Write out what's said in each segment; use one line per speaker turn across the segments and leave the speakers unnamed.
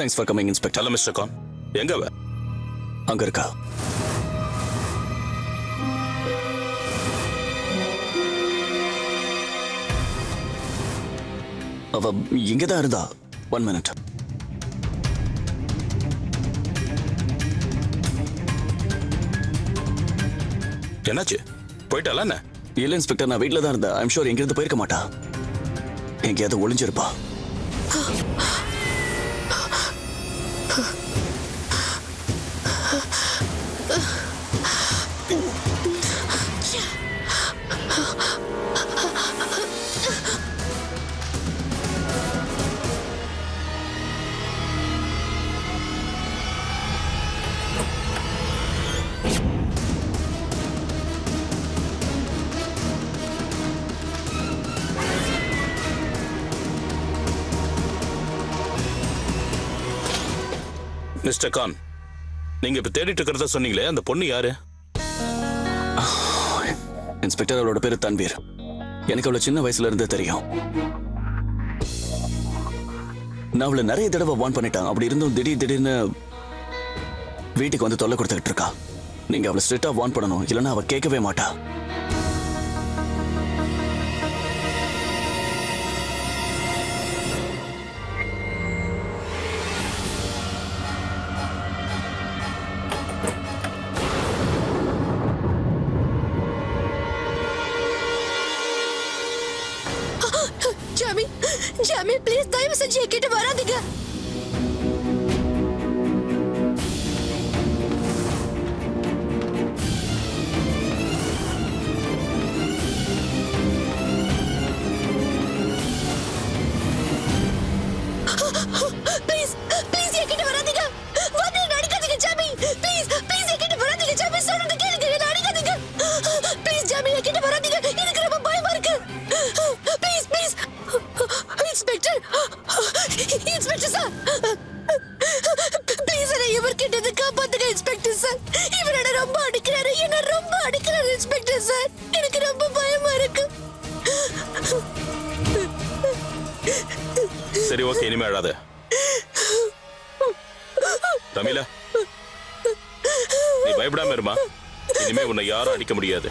Thanks for coming inspector.
Hello Mr Khan, எங்க அவ?
அங்க இருக்கா? அவ இங்கதான் இருந்தா. 1 minute.
என்னாச்சு? போயிட்டாளா என்ன?
இல்ல இன்ஸ்பெக்டர், நான் வீட்ல தான் இருந்தேன். ஐம் ஷூர் எங்கிருந்து போயிருக்க மாட்டா. எங்கேயாவது ஒளிஞ்சிருப்பா.
மிஸ்டர் கான், நீங்க இப்ப தேடிட்டு இருக்கிறதா சொன்னீங்களே, அந்த பொண்ணு யாரு?
இன்ஸ்பெக்டர், அவளோட பேரு தன்வீர். எனக்கு அவளை சின்ன வயசுல இருந்தே தெரியும். நான் அவளை நிறைய தடவை வார்ன் பண்ணிட்டான். அப்படி இருந்தும் திடீர்னு வீட்டுக்கு வந்து தொல்லை கொடுத்துக்கிட்டு இருக்கா. நீங்க அவளை ஸ்ட்ரிக்டா வார்ன் பண்ணணும், இல்லைன்னா அவ கேட்கவே மாட்டா.
ஜாமி ப்ளீஸ் தயவு செஞ்சு என்கிட்ட வராதீங்க. ப்ளீஸ் ப்ளீஸ் என்கிட்ட வராதீங்க. வந்து அடிக்காதீங்க ஜாமி. ப்ளீஸ் ப்ளீஸ் என்கிட்ட வராதீங்க ஜாமி. சொல்றது கேளுங்க, என்ன அடிக்காதீங்க. ப்ளீஸ் ஜாமி என்கிட்ட வராதீங்க. எனக்கு ரொம்ப பயமா இருக்கு. Please please inspector, inspector sir, please என்ன இவர்கிட்ட இருந்து காப்பாத்துங்க இன்ஸ்பெக்டர் சார். இவர் என்ன ரொம்ப அடிக்கிறாரு, என்ன ரொம்ப அடிக்கிறாரு இன்ஸ்பெக்டர் சார். எனக்கு ரொம்ப பயமா இருக்கு.
சரி, ஓகே, இனிமே அழாத. தமிழா, நீ பயப்படாம இருமா. இனிமே உன்னை யாரும் அடிக்க முடியாது.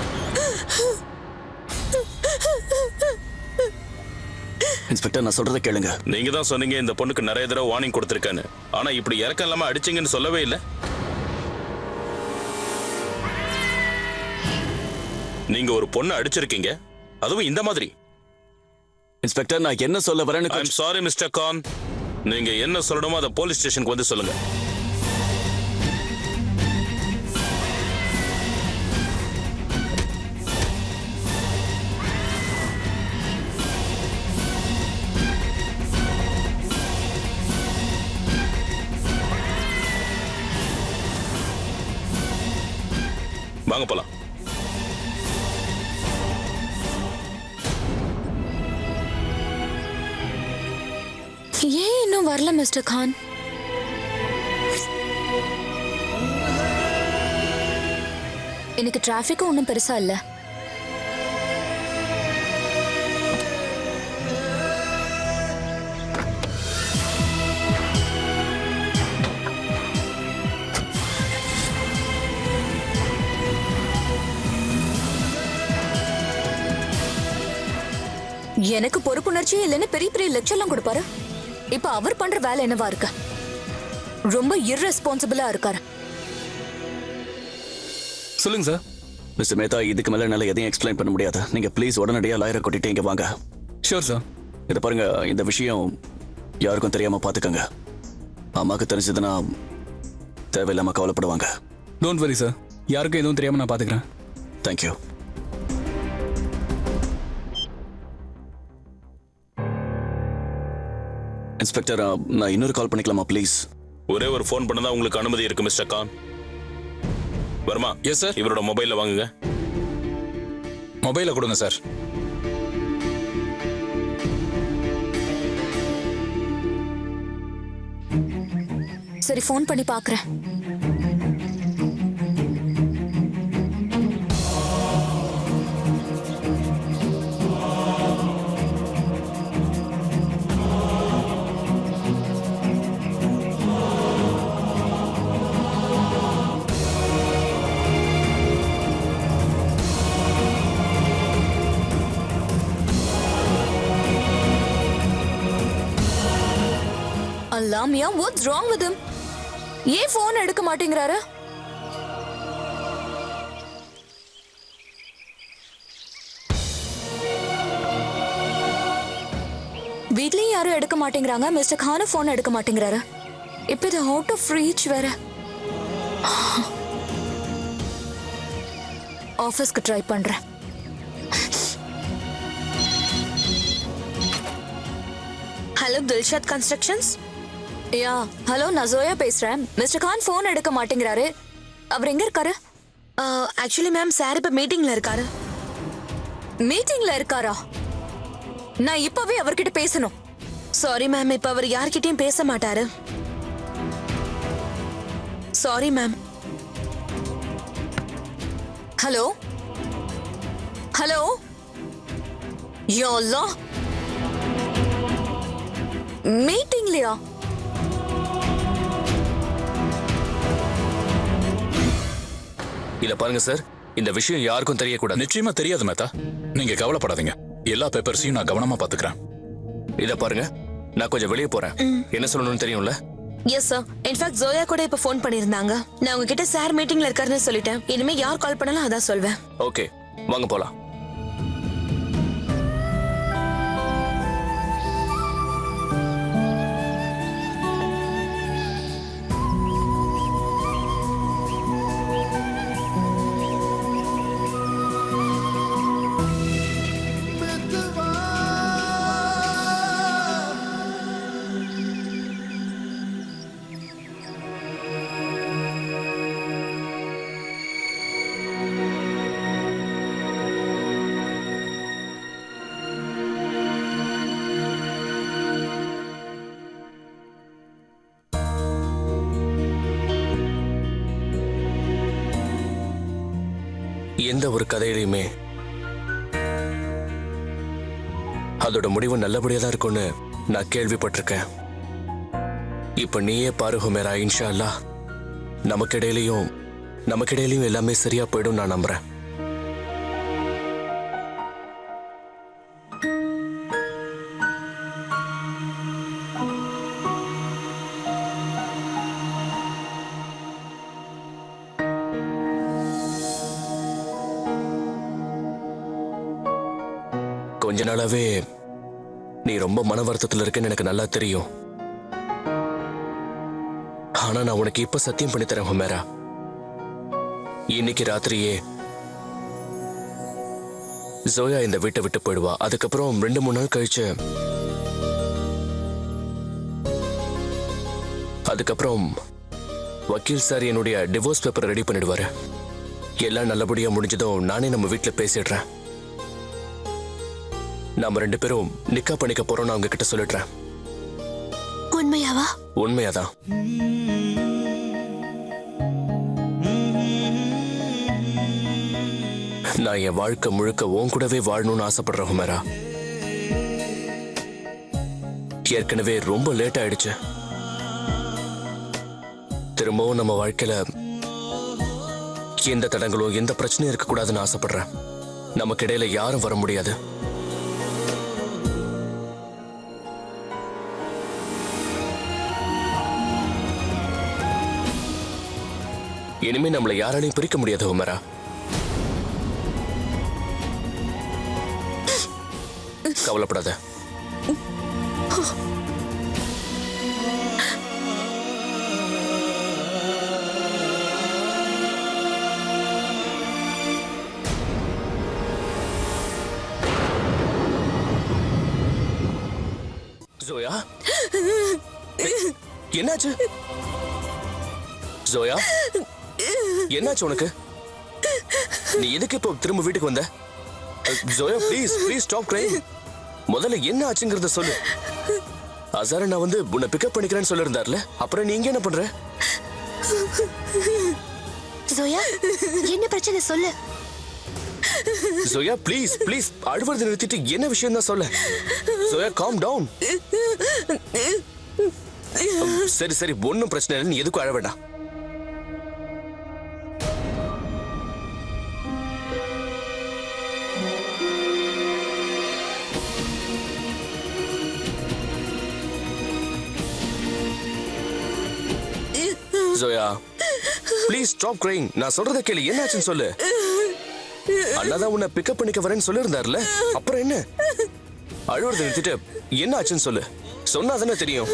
இன்ஸ்பெக்டர், நான் சொல்றதை கேளுங்க.
நீங்க தான் சொன்னீங்க இந்த பொண்ணுக்கு நிறைய தடவை வார்னிங் கொடுத்திருக்கேன்னு. ஆனா இப்படி இறக்கம் இல்லாம அடிச்சீங்கன்னு சொல்லவே இல்லை. நீங்க ஒரு பொண்ணை அடிச்சிருக்கீங்க, அதுவும் இந்த மாதிரி.
இன்ஸ்பெக்டர், நான் என்ன சொல்ல வரேன்னு
ஐம் சாரி மிஸ்டர் கான். நீங்க என்ன சொல்லணுமோ அதை போலீஸ் ஸ்டேஷனுக்கு வந்து சொல்லுங்க. வாங்க போலாம்.
ஏன் இன்னும் வரல மிஸ்டர் கான்? எனக்கு டிராஃபிக்கும் ஒன்றும் பெருசா இல்ல. எனக்கு பொறுப்புணர்ச்சியே இல்லைன்னு பெரிய பெரிய லெக்சர்லாம் கொடுப்பாரு. இப்ப அவர் பண்ற வேலை என்னவா இருக்கு? ரொம்ப இர்ரெஸ்பான்சிபிளா இருக்காரு.
சொல்லுங்க சார்.
மிஸ்டர் மேத்தா, இதுக்கு மேல என்னால எதையும் எக்ஸ்பிளைன் பண்ண முடியாது. நீங்க ப்ளீஸ் உடனடியா லாயரை கூட்டிட்டு இங்க வாங்க.
Sure sir.
இதை பாருங்க, இந்த விஷயம் யாருக்கும் தெரியாம பாத்துக்கங்க. அம்மாக்கு தெரிஞ்சதுன்னா தேவையில்லாம கவலைப்படுவாங்க.
டோன்ட் வரி சார், யாருக்கும் எதுவும் தெரியாம நான் பாத்துக்கிறேன்.
தேங்க்யூ. இன்ஸ்பெக்டர், நான் இன்னொரு கால் பண்ணிக்கலாமா ப்ளீஸ்?
ஒரே ஒரு ஃபோன் பண்ணதான் உங்களுக்கு அனுமதி இருக்கு Mr Khan. Varma.
Yes sir.
இவரோட மொபைல்ல வாங்குங்க.
மொபைலை கொடுங்க சார்.
சரி, ஃபோன் பண்ணி பார்க்கறேன். அல்லாமியா, வாட்ஸ் ராங் வித் ஹிம்? ஏன் போன் எடுக்க மாட்டேங்கிறாரு? வீட்லயும் யாரும் எடுக்க மாட்டேங்கிறாங்க. மிஸ்டர் கானும் போன் எடுக்க மாட்டேங்கிறாரு. இப்ப இது அவுட் ஆஃப் ரீச் வேற. ஆபீஸ்க்கு ட்ரை பண்றேன்.
Hello, Dilshad constructions.
Yeah, hello, நான் ஜோயா பேசுறேன். மிஸ்டர் கான் போன் எடுக்க மாட்டேங்கிறாரு. அவர் எங்க இருக்காரு?
ஆக்சுவலி மேம், சார் இப்ப மீட்டிங்ல இருக்காரு.
மீட்டிங்ல இருக்காரா? நான் இப்பவே அவர்கிட்ட பேசணும்.
சாரி மேம், இப்ப அவர் யார்கிட்டயும் பேச மாட்டாரு. Sorry ma'am.
ஹலோ ஹலோ, யா அல்லாஹ், மீட்டிங்லயா?
இத பாருங்க சார், இந்த விஷயம் யாருக்கும் தெரியக்கூடாது.
நிச்சயமா தெரியாது மேத்தா, நீங்க கவலைப்படாதீங்க. எல்லா பேப்பர்ஸையும் நான் கவனமா பாத்துக்கிறேன்.
இத பாருங்க, நான் கொஞ்சம் வெளியே போறேன். என்ன சொல்லணும்னு தெரியும்ல?
Yes sir. இன்ஃபேக்ட் ஜோயா கூட இப்ப ஃபோன் பண்ணிருந்தாங்க. நான் உங்ககிட்ட சார் மீட்டிங்ல இருக்காருன்னு சொல்லிட்டேன். இனிமே யார் கால் பண்ணாலும் அதான் சொல்வேன்.
ஓகே, வாங்க போலாம். எந்த ஒரு கதையிலையுமே அதோட முடிவு நல்லபடியா தான் இருக்கும்னு நான் கேள்விப்பட்டிருக்கேன். இப்ப நீயே பாரு ஹுமேரா, இன்ஷா அல்லாஹ் நமக்கிடையிலையும் எல்லாமே சரியா போயிடும் நான் நம்புறேன். கொஞ்ச நாளாவே நீ ரொம்ப மன வருத்தத்தில் இருக்கேன்னு எனக்கு நல்லா தெரியும். ஆனா நான் உனக்கு இப்ப சத்தியம் பண்ணி தரேன் ஹுமேரா, இன்னைக்கு ராத்திரியே ஜோயா இந்த வீட்டை விட்டு போயிடுவா. அதுக்கப்புறம் 2-3 நாள் கழிச்சு அதுக்கப்புறம் வக்கீல் சார் என்னுடைய டிவோர்ஸ் பேப்பர் ரெடி பண்ணிடுவாரு. எல்லாம் நல்லபடியா முடிஞ்சதும் நானே நம்ம வீட்டுல பேசிடுறேன். நாம 2 பேரும் நிக்கா பண்ணிக்க போறோம்னு அவங்க கிட்ட சொல்லிடுறேன்.
உண்மையாவா?
உண்மையாதான். நான் என் வாழ்க்கை முழுக்க உன் கூடவே வாழணும்னு ஆசைப்படுறேன் ஹுமேரா. ஏற்கனவே ரொம்ப லேட் ஆயிடுச்சு. திரும்பவும் நம்ம வாழ்க்கையில எந்த தடங்களும் எந்த பிரச்சனையும் இருக்கக்கூடாதுன்னு ஆசைப்படுறேன். நமக்கு இடையில யாரும் வர முடியாது. இனிமே நம்மளை யாராலையும் பிரிக்க முடியாது ஹுமேரா. கவலைப்படாத. ஜோயா, என்னாச்சு? ஜோயா, என்னாச்சு உனக்கு? நீ எதுக்கு இப்போ திரும்ப வீட்டுக்கு வந்த? Joya, please stop crying. முதல்ல என்ன ஆச்சுங்கிறத சொல்லு. அசார நான் வந்து உன்னை பிக்கப் பண்ணிக்கிறேன்னு சொல்லியிருந்தார்ல, அப்புறம் நீ இங்க என்ன பண்ற?
ஜோயா, என்ன பிரச்சனை சொல்லு.
ஜோயா, ப்ளீஸ் அழுவதை நிறுத்திட்டு என்ன விஷயம் தான் சொல்ல. Zoya, calm down. சரி, ஒன்னும் பிரச்சனை இல்லை, நீ எதுக்கும் அழ வேண்டாம். Zoya please stop crying. நான் சொல்றத கேளு, என்னாச்சுன்னு சொல்லு. அண்ணாதான் உன்னை பிக்கப் பண்ணிக்க வரேன்னு சொல்லியிருந்தாருல, அப்புறம் என்ன? அழுவுறதை நிறுத்திட்டு என்ன ஆச்சுன்னு சொல்லு. சொன்னாதானே தெரியும்.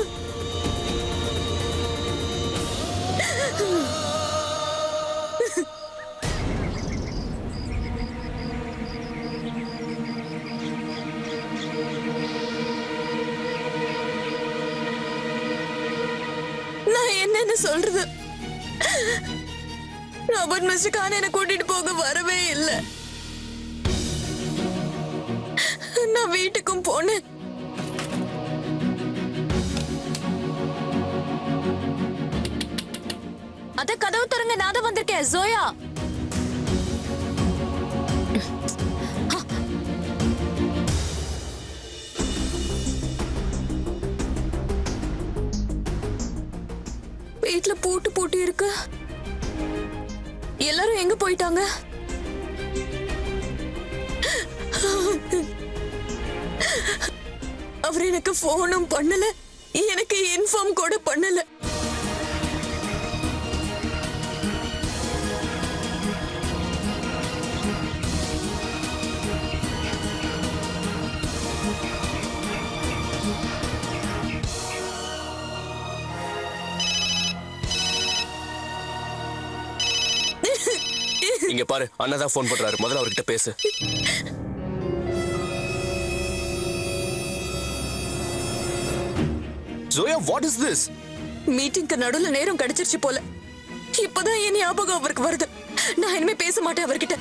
நான் என்னன்னு சொல்றது? ராபர்ட் மிஸ்டர் கான் என்ன கூட்டிட்டு போக வரவே இல்லை. நான் வீட்டுக்கும் போனேன். அத கதவு திறங்க, நான் தான் வந்திருக்கேன். ஜோயா, வீட்டுல பூட்டு பூட்டி இருக்கு. எல்லாரும் எங்க போயிட்டாங்க? அவர் எனக்கு போனும் பண்ணல, எனக்கு இன்ஃபார்ம் கூட பண்ணல.
இங்க பாரு, அண்ணாதான் போன் பண்றாரு. முதல்ல அவர்கிட்ட பேசு. Joya, what is this?
மீட்டிங்க்கு நடுவுல நேரம் கிடைச்சிருச்சு போல. இப்பதான் என் ஞாபகம் அவருக்கு வருது. நான் இனிமே பேச மாட்டேன் அவர்கிட்ட.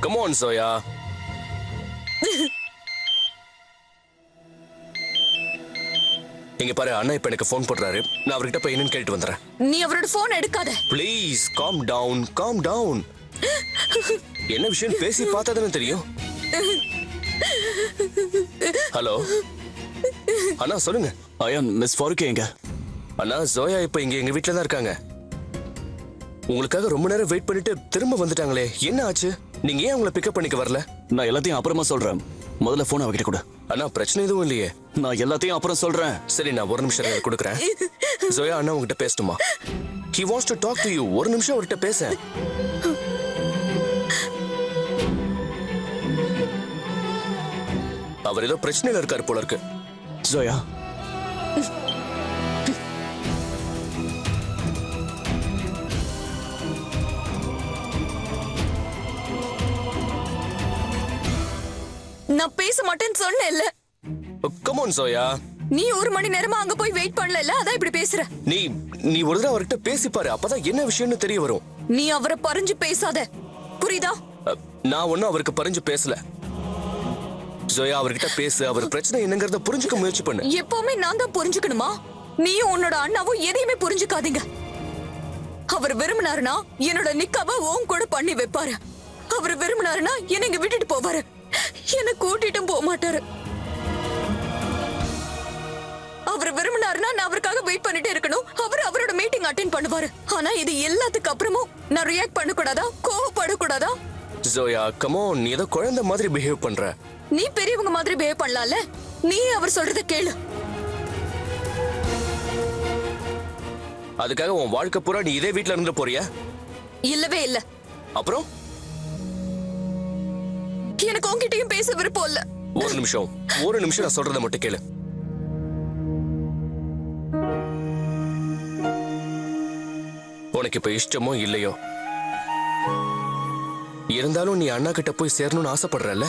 Come on Joya. இங்க பாரு, அண்ணா இப்ப எனக்கு போன் போடுறாரு. நான் அவர்கிட்ட போய் என்னன்னு கேட்டு வந்துறேன்.
நீ அவரோட போன் எடுக்காத.
Please calm down, calm down. என்ன விஷயம் பேசி பார்த்தா தானே தெரியும். ஹலோ அண்ணா, சொல்லுங்க.
அயான், மிஸ் ஃபாரூக் எங்க?
அண்ணா, ஜோயா இப்ப இங்க எங்க வீட்டுல தான் இருக்காங்க. உங்களுக்காக ரொம்ப நேரம் வெயிட் பண்ணிட்டு திரும்ப வந்துட்டாங்களே, என்ன ஆச்சு? நீங்க ஏன் அவங்கள பிக்கப் பண்ணிக்க வரல?
நான் எல்லாத்தையும் அப்புறமா சொல்றேன். முதல்ல போன் அவகிட்ட கொடு.
அண்ணா, பிரச்சனை எதுவும் இல்லையே.
நான் எல்லாத்தையும் அப்புறம் சொல்றேன்.
சரி, நான் ஒரு நிமிஷம் கொடுக்குறேன். ஜோயா, அண்ணா உங்ககிட்ட பேசணுமா? He wants to talk to you. ஒரு நிமிஷம் அவர்கிட்ட பேச. அவர் ஏதோ பிரச்சனையில இருக்காரு போல இருக்கு.
ஜோயா,
நான் பேச மாட்டேன்னு சொன்னேன்ல.
Come on Joya.
நீ ஒரு மணி நேரமா அங்க போய் வெயிட் பண்ணல, அதான் இப்படி பேசுற.
நீ ஒரு தடவை அவர்கிட்ட பேசி பாரு, அப்பதான் என்ன விஷயம்னு தெரிய வரும்.
நீ அவரை பறிஞ்சு பேசாத, புரியுதா?
நான் ஒன்னும் அவருக்கு பறிஞ்சு பேசல. ஜோயா, அவர்கிட்ட பேசு. அவர் பிரச்சனை என்னங்கறத புரிஞ்சுக்க முயற்சி பண்ணு.
எப்பவுமே நான் தான் புரிஞ்சுக்கணுமா? நீயும் உன்னோட அண்ணாவும் எதையுமே புரிஞ்சுக்காதீங்க. அவர் விரும்பினாருன்னா என்னோட நிக்காவ உன் கூட பண்ணி வைப்பாரு. அவர் விரும்பினாருன்னா என்னை இங்க விட்டுட்டு போவாரு. என்ன கூட்டிட்டும் போக மாட்டாரு. அவர் விரும்பினாருன்னா நான் அவருக்காக வெயிட் பண்ணிட்டே இருக்கணும். அவர் அவரோட மீட்டிங் அட்டெண்ட் பண்ணுவாரு. ஆனா இது எல்லாத்துக்கு அப்புறமும் நான் ரியாக்ட் பண்ணக்கூடாதா, கோவப்படக்கூடாதா?
Joya, come on. நீ ஏதோ குழந்தை மாதிரி பிஹேவ் பண்ற.
நீ பெரியவங்க மாதிரி பிஹேவ் பண்ணலாம்ல. நீ அவர் சொல்றத கேளு.
அதுக்காக உன் வாழ்க்கை பூரா நீ இதே வீட்ல இருந்து போறியா?
இல்லவே இல்ல.
அப்புறம்
எனக்கு உன்கிட்டயும் பேச விருப்பம் இல்ல.
ஒரு நிமிஷம் நான் சொல்றத மட்டும் கேளு. உனக்கு இப்ப இஷ்டமோ இல்லையோ, இருந்தாலும் நீ அண்ணா கிட்ட போய் சேரணும்னு ஆசைப்படுறல்ல.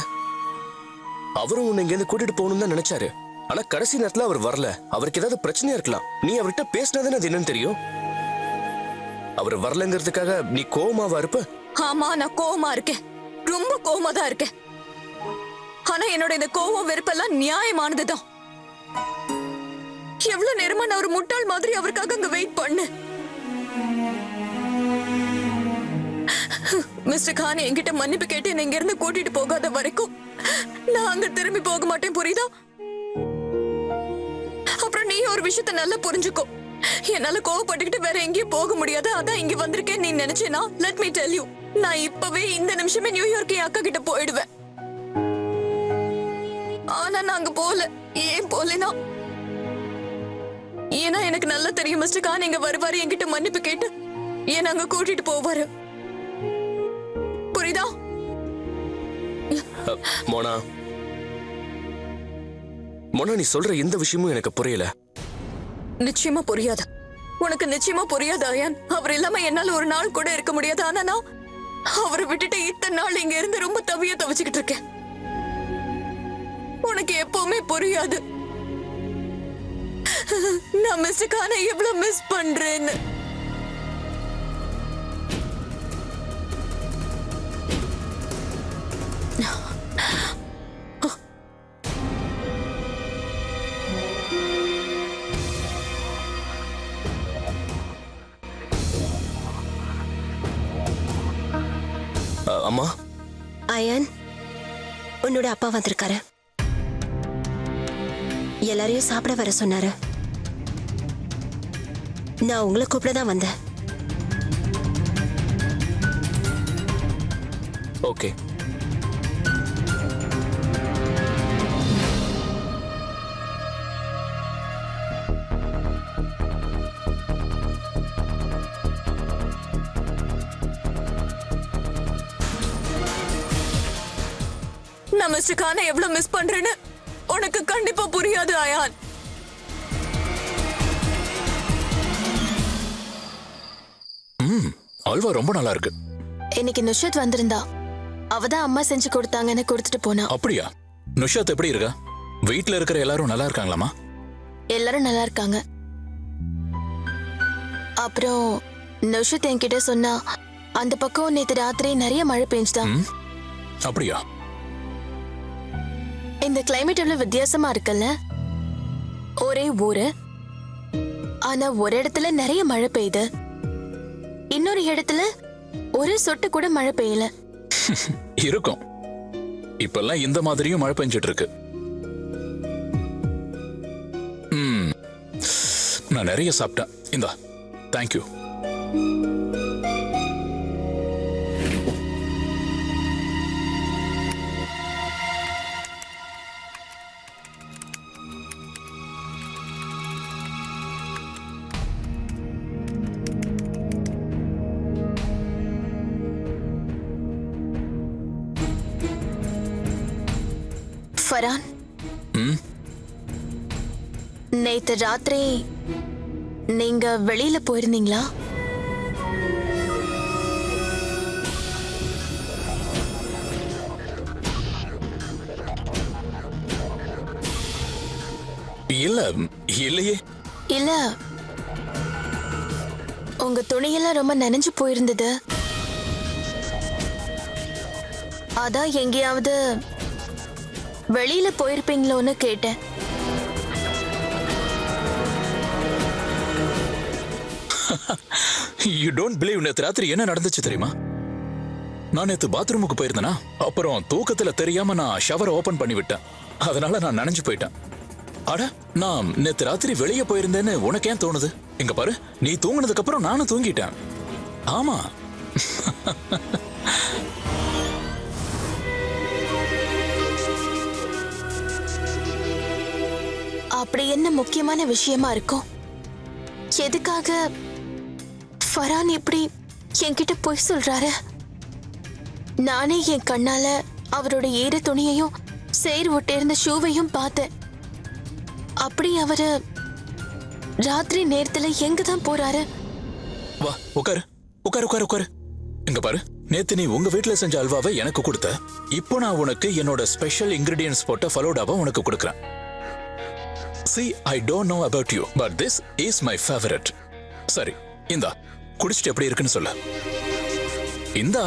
அவரும் உன்னை இங்க இருந்து கூட்டிட்டு போகணும்னு தான் நினைச்சாரு. ஆனா கடைசி நேரத்துல அவர் வரல. அவருக்கு ஏதாவது பிரச்சனையா இருக்கலாம். நீ அவர்கிட்ட பேசினதுன்னு அது என்னன்னு தெரியும். அவர் வரலங்கிறதுக்காக நீ கோவமாவா இருப்ப?
ஆமா, நான் கோவமா இருக்கேன். ரொம்ப கோவமா தான் இருக்கேன். ஆனா என்னோட இந்த கோவம் வெறுப்பெல்லாம் நியாயமானதுதான். எவ்வளவு நேரமா நான் ஒரு முட்டாள் மாதிரி அவருக்காக அங்க வெயிட் பண்ணேன். மிஸ்டர் கான் என்கிட்ட மன்னிப்பு கேட்டு என்ன இங்க இருந்து கூட்டிட்டு போகாத வரைக்கும் நான் அங்க திரும்பி போக மாட்டேன், புரியுதா? அப்புறம் நீ ஒரு விஷயத்த நல்லா புரிஞ்சுக்கோ. என்னால கோவப்பட்டுக்கிட்டு வேற எங்கேயும் போக முடியாது. அதான் இங்க வந்திருக்கேன் நீ நினைச்சேனா? லெட் மீ டெல் யூ, நான் இப்பவே இந்த நிமிஷமே நியூயார்க் என் அக்கா கிட்ட போயிடுவேன். ஆனா
நாங்க போல. ஏன் போலனா ஏன்னா எனக்கு நல்லா தெரியும் மிஸ்டர் கான் இங்க வருவாரு, என்கிட்ட மன்னிப்பு கேட்டு ஏன் அங்க கூட்டிட்டு போவாரு. புரியுதா?
மோனா மோனா, நீ சொல்ற எந்த விஷயமும் எனக்கு புரியல.
நிச்சயமா புரியாது. உனக்கு நிச்சயமா புரியாது அயான். அவர் இல்லாம என்னால ஒரு நாள் கூட இருக்க முடியாது. ஆனா நான் அவரை விட்டுட்டு இத்தனை நாள் இங்க இருந்து ரொம்ப தவிச்சுக்கிட்டு இருக்கேன். உனக்கு எப்பவுமே புரியாது நான் மிஸ்டர் கானை எவ்வளவு மிஸ் பண்றேன்னு.
அம்மா,
அயான், உன்னோட அப்பா வந்திருக்காரு. எல்லாரையும் சாப்பிட வர சொன்னாரு. நான் உங்களை கூப்பிட தான் வந்தேன்.
ஓகே.
நான் மிஸ்டர் கானை எவ்வளவு மிஸ் பண்றேன்னு உனக்கு கண்டிப்பா புரியாது அயான்.
அல்வா ரொம்ப நல்லா இருக்கு.
இன்னைக்கு நுஷத் வந்திருந்தா. அவதான் அம்மா செஞ்சு கொடுத்தாங்கன்னு கொடுத்துட்டு போனா.
அப்படியா? நுஷாத் எப்படி இருக்கா? வீட்ல இருக்கிற எல்லாரும் நல்லா இருக்காங்களாமா?
எல்லாரும் நல்லா இருக்காங்க. அப்புறம் நுஷத் என்கிட்ட சொன்னா அந்த பக்கம் நேத்து ராத்திரி நிறைய மழை பெஞ்சுதான்.
அப்படியா?
இந்த கிளைமேட் எவ்வளவு வித்தியாசமா இருக்குல்ல? ஒரே ஊரு, ஆனா ஒரு இடத்துல நிறைய மழை பெய்யுது, இன்னொரு இடத்துல ஒரு சொட்டு கூட மழை பெய்யல.
இருக்கும். இப்பெல்லாம் இந்த மாதிரியும் மழை பெஞ்சிட்டு இருக்கு. நான் நிறைய சாப்பிட்டேன். இந்தா, தேங்க்யூ.
ஃபரான், நேத்து ராத்திரி நீங்க வெளியில போயிருந்தீங்களா?
இல்ல, இல்லையே.
இல்ல, உங்க துணியெல்லாம் ரொம்ப நனைஞ்சு போயிருந்தது. அதான் எங்கேயாவது வெளியில போயிருப்பீங்களோன்னு கேட்டேன்.
You don't believe நேத்து ராத்திரி என்ன நடந்துச்சு தெரியுமா? நான் நேத்து பாத்ரூமுக்கு போயிருந்தேனா, அப்புறம் தூக்கத்துல தெரியாம நான் ஷவரை ஓபன் பண்ணி விட்டேன். அதனால நான் நனைஞ்சு போயிட்டேன். அட, நான் நேத்து ராத்திரி வெளியே போயிருந்தேன்னு உனக்கு ஏன் தோணுது? இங்க பாரு, நீ தூங்குனதுக்கு அப்புறம் நானும் தூங்கிட்டேன். ஆமா.
அப்படி என்ன முக்கியமான விஷயமா இருக்கும்? எதுக்காக ஃபரான் இப்படி என்கிட்ட பொய் சொல்றாரு? நானே என் கண்ணால அவரோட ஈர துணியையும் சேர் ஒட்டியிருந்த ஷூவையும் பார்த்தேன். அப்படி அவரு ராத்திரி நேரத்துல எங்கதான் போறாரு?
வா, உட்காரு உட்காரு உட்காரு உட்காரு. இங்க பாரு, நேத்து நீ உங்க வீட்டுல செஞ்ச அல்வாவை எனக்கு கொடுத்த. இப்போ நான் உனக்கு என்னோட ஸ்பெஷல் இன்கிரிடியன்ஸ் போட்ட ஃபலூடாவை உனக்கு கொடுக்கறேன். See, I don't know about you, but this is my favorite. சரி, இந்தா, குடிச்சிட்டு எப்படி இருக்குன்னு சொல்ல. இந்தா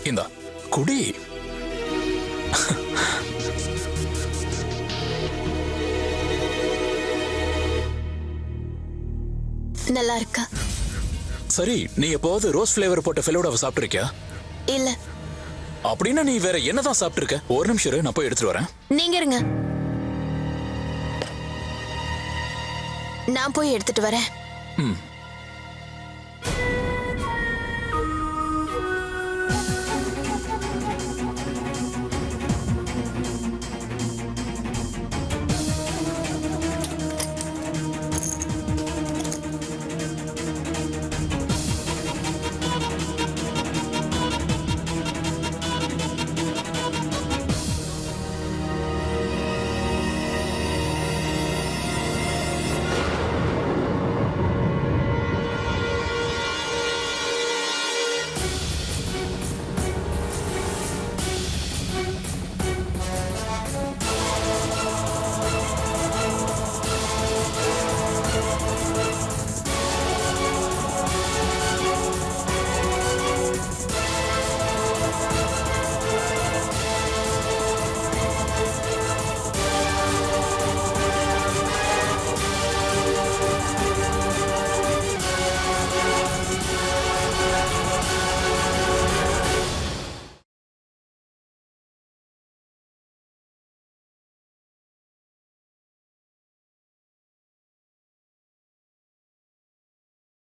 இந்தா குடி.
நல்லா இருக்கா?
சரி, நீ எப்போது ரோஸ் ஃபிளேவர் போட்ட ஃபெலோடாவை சாப்பிட்டிருக்கியா?
இல்ல.
அப்படின்னா நீ வேற என்னதான் சாப்பிட்டிருக்க? ஒரு நிமிஷம் இரு, நான் போய் எடுத்துட்டு வரேன்.
நீங்க இருங்க, நான் போய் எடுத்துட்டு வரேன்.